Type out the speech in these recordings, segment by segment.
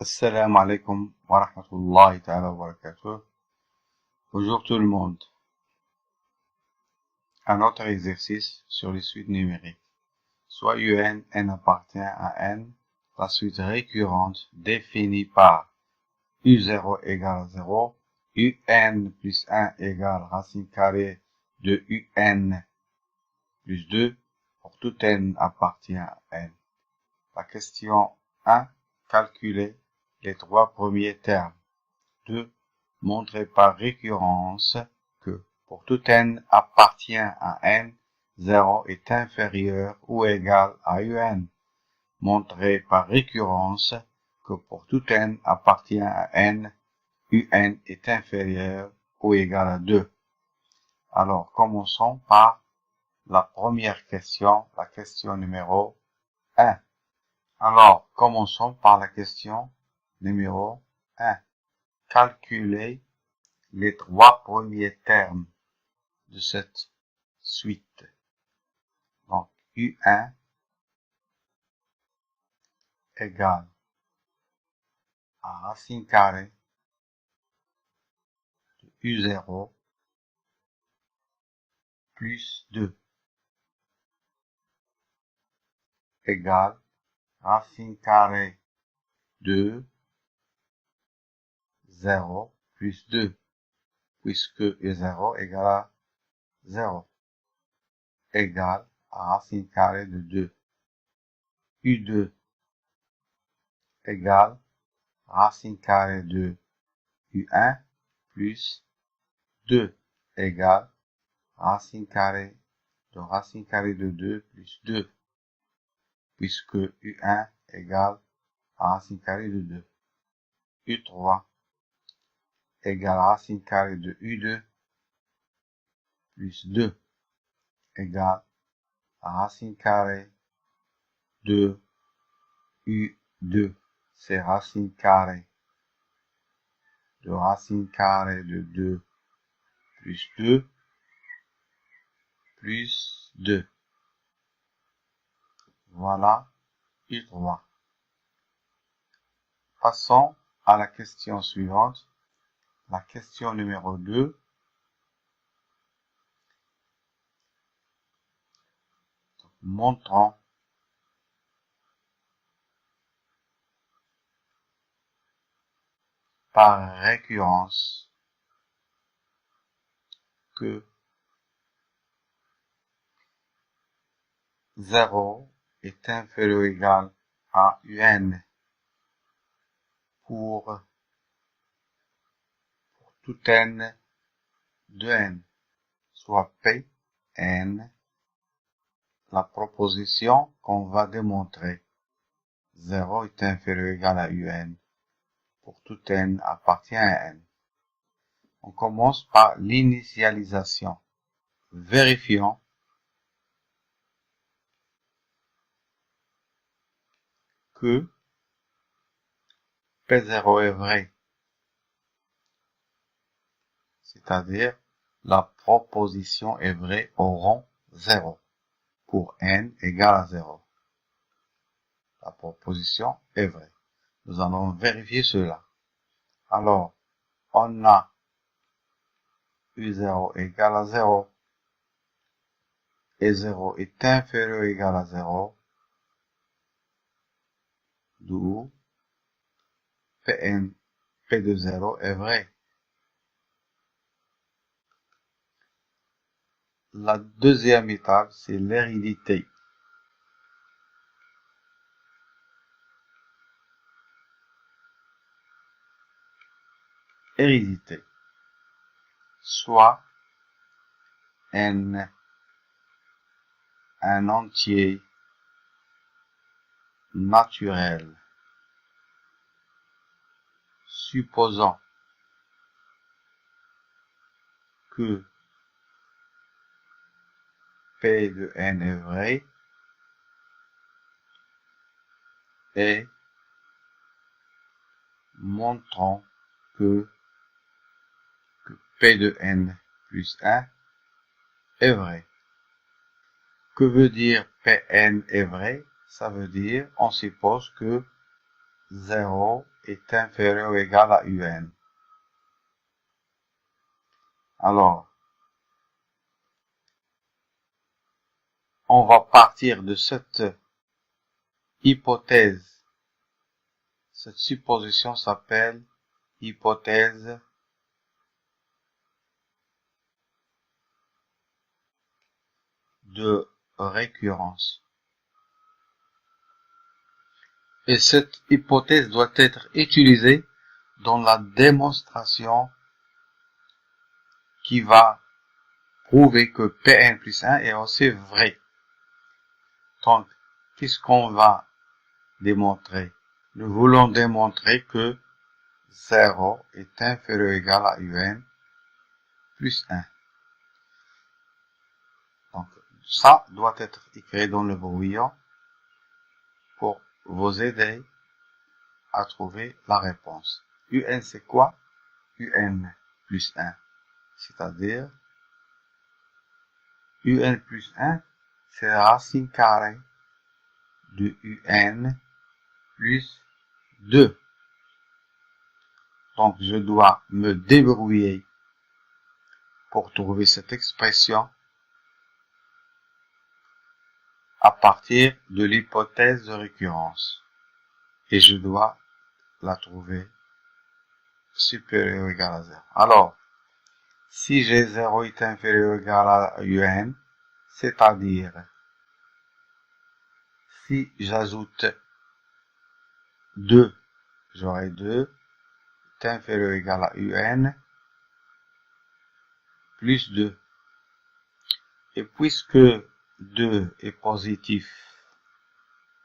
Assalamu alaikum wa rahmatullahi ta'ala wa barakatuh. Bonjour tout le monde. Un autre exercice sur les suites numériques. Soit UN, n appartient à n, la suite récurrente définie par U0 égale à 0, UN plus 1 égale racine carrée de UN plus 2, pour tout n appartient à n. La question 1, calculer les trois premiers termes. 2. Montrer par récurrence que pour tout n appartient à n, 0 est inférieur ou égal à un. Montrer par récurrence que pour tout n appartient à n, un est inférieur ou égal à 2. Alors, commençons par la première question, la question numéro 1. Alors, commençons par la question numéro 1. Calculer les trois premiers termes de cette suite. Donc, U1 égale à racine carrée de U0 plus 2 égale racine carrée de 0 plus 2, puisque U0 égale à 0, égale à racine carrée de 2. U2 égale racine carrée de U1 plus 2 égale racine carrée de 2 plus 2, puisque U1 égale racine carrée de 2. U3 égale racine carrée de U2 plus 2 égale racine carrée de U2. C'est racine carrée de 2 plus 2 plus 2. Voilà U3. Passons à la question suivante. La question numéro 2. Montrons par récurrence que 0 est inférieur ou égal à un pour tout n de n, soit Pn, la proposition qu'on va démontrer. 0 est inférieur ou égal à un pour tout n appartient à n. On commence par l'initialisation. Vérifions que P0 est vrai, c'est-à-dire la proposition est vraie au rang 0 pour n égale à 0. La proposition est vraie. Nous allons vérifier cela. Alors, on a U0 égale à 0 et 0 est inférieur ou égal à 0, d'où P de 0 est vrai. La deuxième étape, c'est l'hérédité. Hérédité. Soit n un entier naturel. Supposons que P de n est vrai et montrons que P de n plus 1 est vrai. Que veut dire Pn est vrai? Ça veut dire, on suppose que 0 est inférieur ou égal à UN. Alors, on va partir de cette hypothèse. Cette supposition s'appelle hypothèse de récurrence. Et cette hypothèse doit être utilisée dans la démonstration qui va prouver que Pn plus 1 est aussi vrai. Donc, qu'est-ce qu'on va démontrer? Nous voulons démontrer que 0 est inférieur ou égal à UN plus 1. Donc, ça doit être écrit dans le brouillon pour vous aider à trouver la réponse. UN c'est quoi? UN plus 1. C'est-à-dire, UN plus 1, c'est la racine carrée de UN plus 2. Donc, je dois me débrouiller pour trouver cette expression à partir de l'hypothèse de récurrence. Et je dois la trouver supérieure ou égale à 0. Alors, si j'ai 0 est inférieur ou égal à UN, c'est-à-dire, si j'ajoute 2, j'aurai 2 est inférieur ou égal à UN plus 2. Et puisque 2 est positif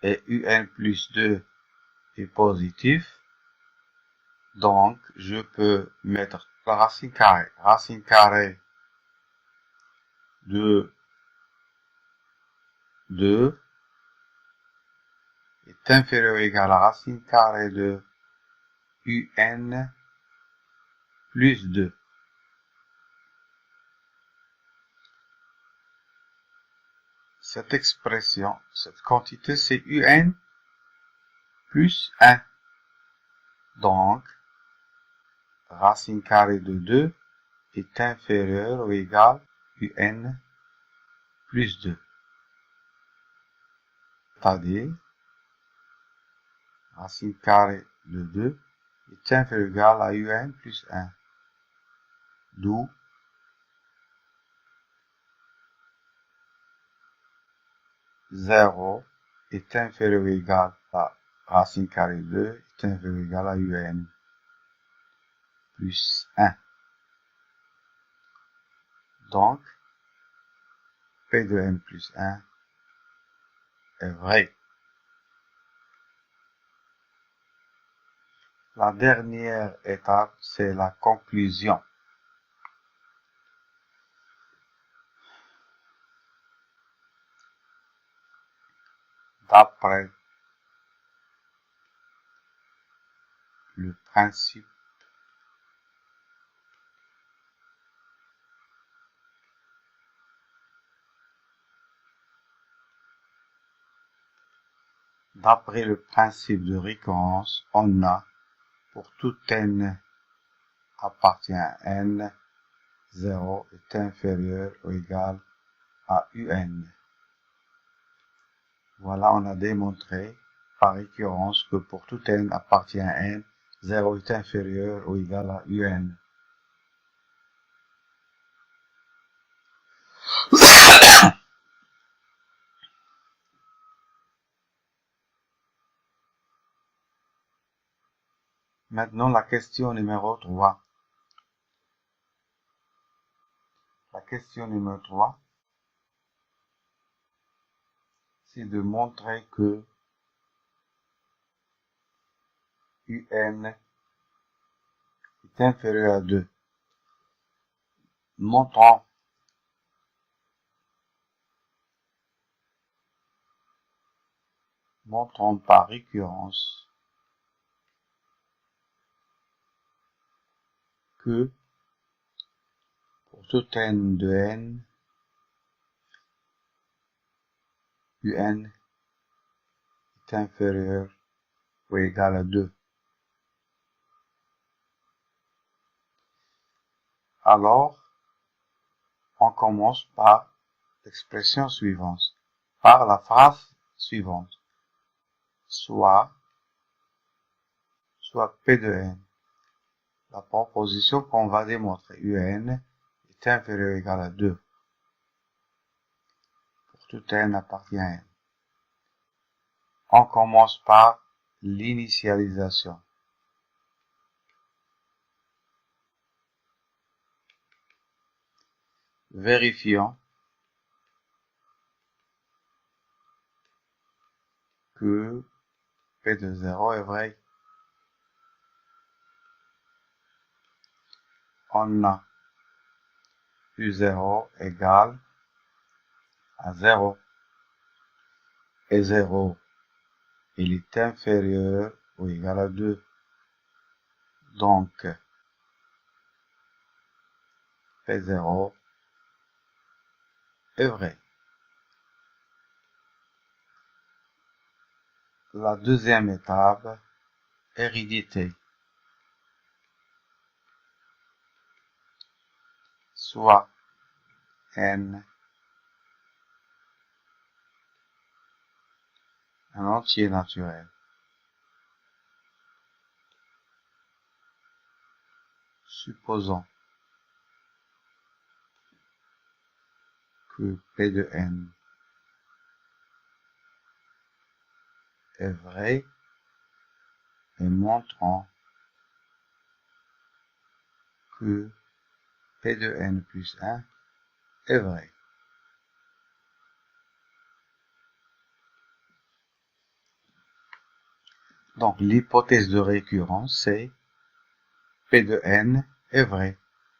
et UN plus 2 est positif, donc je peux mettre la racine carrée. Racine carrée de 2 est inférieur ou égal à racine carrée de UN plus 2. Cette expression, cette quantité, c'est UN plus 1. Donc, racine carrée de 2 est inférieur ou égal à UN plus 2. C'est-à-dire, racine carrée de 2 est inférieur ou égal à UN plus 1. D'où 0 est inférieur ou égal à racine carrée de 2 est inférieur ou égal à UN plus 1. Donc, P de n plus 1 est vrai. La dernière étape, c'est la conclusion. D'après le principe de récurrence, on a pour tout n appartient à n, 0 est inférieur ou égal à un. Voilà, on a démontré par récurrence que pour tout n appartient à n, 0 est inférieur ou égal à un. Maintenant, la question numéro 3. La question numéro 3, c'est de montrer que UN est inférieur à 2. Montrons par récurrence que pour tout n de n, UN est inférieur ou égal à 2. Alors, on commence par l'expression suivante, par la phrase suivante. Soit P de n. La proposition qu'on va démontrer, un est inférieur ou égal à 2. Pour tout n appartient à n. On commence par l'initialisation. Vérifions que P de 0 est vrai. On a U0 égale à 0. Et 0, il est inférieur ou égal à 2. Donc, P0 est vrai. La deuxième étape, hérédité. Soit n un entier naturel. Supposons que P de n est vrai et montrons que P de n plus 1 est vrai. Donc, l'hypothèse de récurrence, c'est P de n est vrai.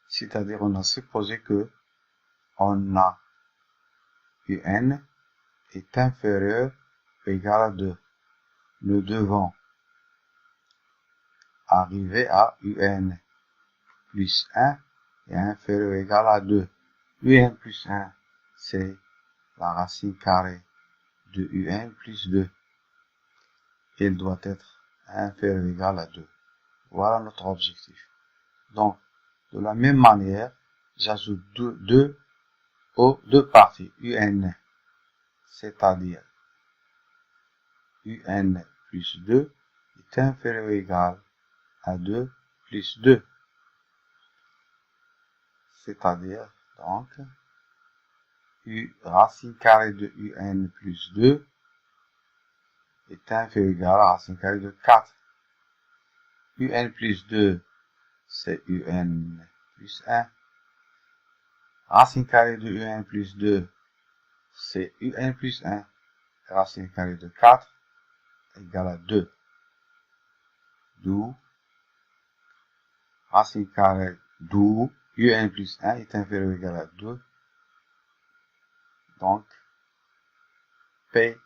C'est-à-dire, on a supposé que on a un est inférieur ou égal à 2. Nous devons arriver à un plus 1 est inférieur ou égal à 2. Un plus 1, c'est la racine carrée de un plus 2. Il doit être inférieur ou égal à 2. Voilà notre objectif. Donc, de la même manière, j'ajoute deux aux deux parties, un, c'est-à-dire un plus 2 est inférieur ou égal à 2 plus 2. C'est-à-dire, donc, racine carrée de un plus 2 est inférieur ou égal à racine carrée de 4. Un plus 2, c'est un plus 1. Racine carrée de un plus 2, c'est un plus 1. Racine carrée de 4 égale à 2. D'où racine carrée d'où un plus 1 est inférieur ou égal à 2. Donc, P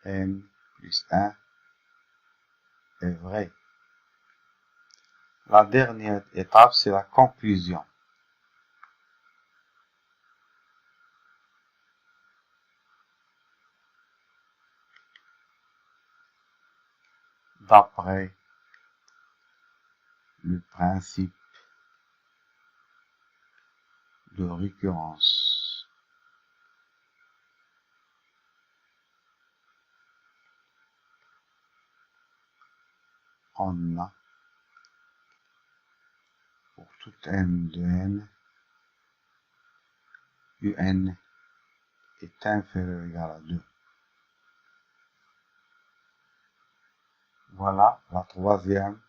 n plus 1 est vrai. La dernière étape, c'est la conclusion. D'après le principe de récurrence, on a pour tout n de n, un est inférieur ou égal à 2. Voilà la troisième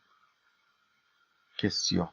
question.